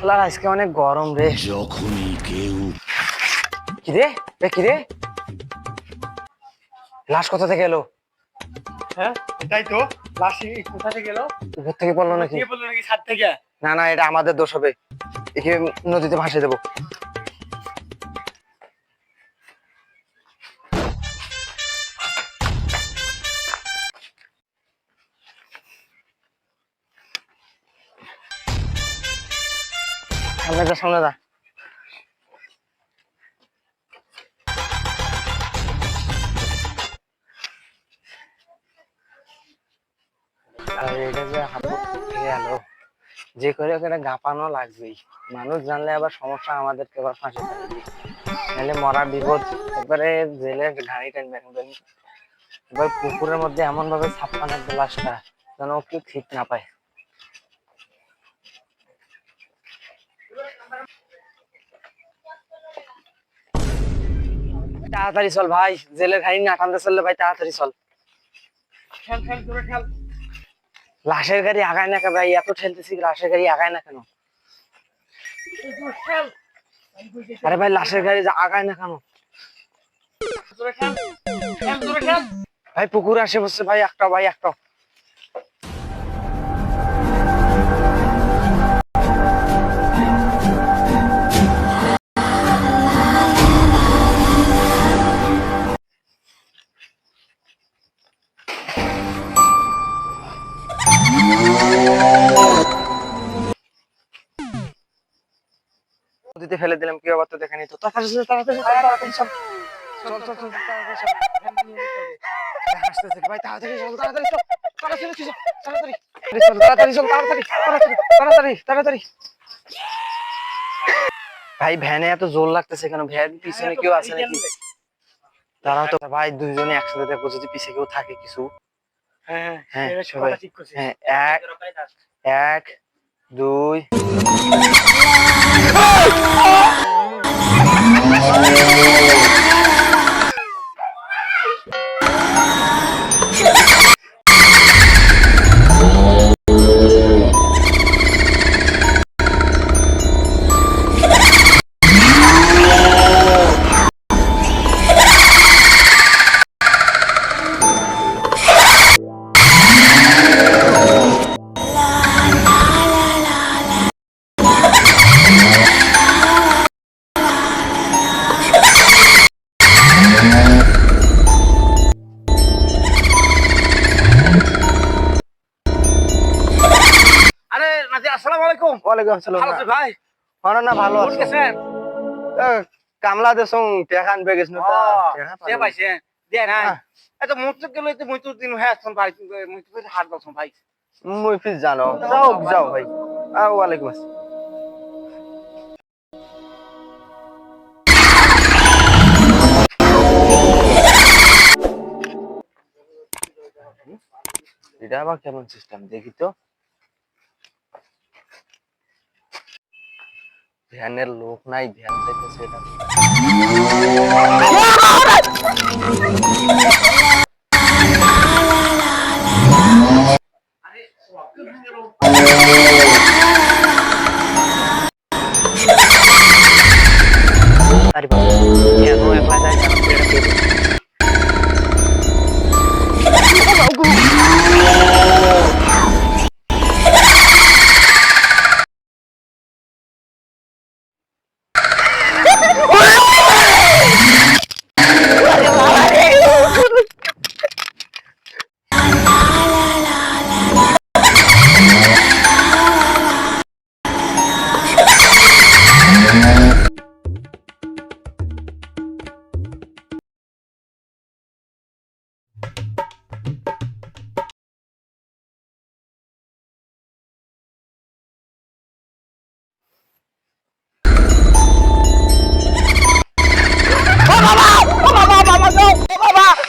শালার আজকে অনেক গরম রে। যখনই কেউ কিরে কিরে, লাশ কোথা থেকে এলো? হ্যাঁ এটাই তো, লাশ কোথা থেকে গেল? উপর থেকে পড়লো নাকি? কে বললো নাকি ছাদ থেকে? না না, এটা আমাদের দোষ হবে। একে নদীতে ভাসিয়ে দেবো। সামনে যা, সামনে যা। আর এটা যে হাবুড থেকে এলো, যে করে ওকে গাপানো লাগবেই। মানুষ জানলে আবার সমস্যা, আমাদেরকে আবার ফাঁসি থাকবে, নাহলে মরা বিপদ। একবারে জেলের ঘাড়ি টানবেন। এবার পুকুরের মধ্যে এমন ভাবে ছাপ্পানোর লাশটা যেন কেউ ঠিক না পায়। তাড়াতাড়ি চল ভাই, জেলের ঘাড়ি না টানতে চললে ভাই, তাড়াতাড়ি চল। খেল খেল করে খেল। লাশের গাড়ি আগায় না কেন ভাই? এত ঠেলতেছি, লাশের গাড়ি আগায় না কেন? খেল আরে ভাই, লাশের গাড়ি আগায় না কেন? জোরে খেল, খেল জোরে খেল। ভাই পুকুর আসে বসছে ভাই, একটা ভাই একটা। নদীতে ফেলে দিলাম, কি অবস্থা তো দেখে নি তো। তাড়াতাড়ি চল, তাড়াতাড়ি চল, তাড়াতাড়ি চল। চল চল চল, তাড়াতাড়ি চল। হাসতেছে ভাই, তাড়াতাড়ি চল, তাড়াতাড়ি চল, তাড়াতাড়ি চল, তাড়াতাড়ি চল, তাড়াতাড়ি চল, তাড়াতাড়ি তাড়াতাড়ি তাড়াতাড়ি তাড়াতাড়ি। ভাই ভ্যানে এত জোর লাগতেছে কেন? ভ্যান পিছনে কেউ আছে নাকি? তারাও তো ভাই দুইজনে একসাথে দেখো, যদি পিছে কেউ থাকে কিছু। হ্যাঁ হ্যাঁ হ্যাঁ সবাই, কথা ঠিক করছিস। হ্যাঁ, এক দুই। আরে নাজি, আসসালামু আলাইকুম। ওয়ালাইকুম আসসালাম। ভালো আছিস ভাই? না না, ভালো কোন আছে। গেছেন? কামলা দেশং টেকান বেগেছ না তা সে পাইছে দিয়ে না। হ্যাঁ। এত মুহূর্ত গেল, এত মুহূর্ত দিন হ্যাঁ আসছেন ভাই, মুহূর্ত করে হাত দাও ভাই। মুই ফিস জানো, যাও যাও ভাই। ওয়ালাইকুম আসসালাম। এটা আবার কেমন সিস্টেম দেখি তো। ধ্যানের লোক নাই, ধ্যান চাইতেছে এটা। আরে বাবা, কেন একলা যায় কেন? এটা কে বলে?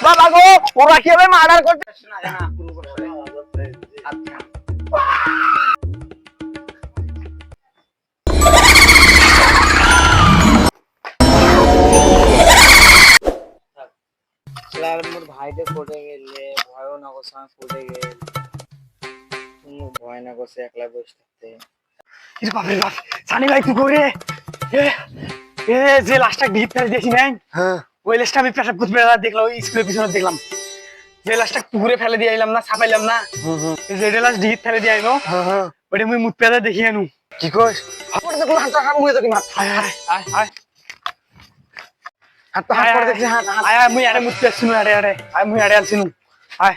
বাবা গো, ওরা কিভাবে মার্ডার করছে? মোর ভাইতে পড়ে গেলে ভয়ও না করছে, আমি পড়ে গেল। ভয় না করছে একলা বসে থাকতে। ইরে বাপরে বাপ সানি ভাই তুই করে এ এ যে লাশটা ডিপ ফেলে দিয়েছি নাই হ্যাঁ ওই লাশটা আমি পেশাব করতে দেখলাম ওই স্কুলের পিছনে দেখলাম যে লাশটা পুকুরে ফেলে দিয়ে আইলাম না ছাপাইলাম না যেটা লাশ ডিপ ফেলে দিয়ে আইনো হ্যাঁ ওইটা মুই মুখ পেঁচা দেখি আনু কি কইস হাত তো হাত হাত মুই তো কি হাত আয় আয় আয় আয় হাত তো হাত করে দেখছি হাত হাত আয় আয় মুই আরে মুখ পেঁচছি আরে আরে আয় মুই আরে আনছি আয়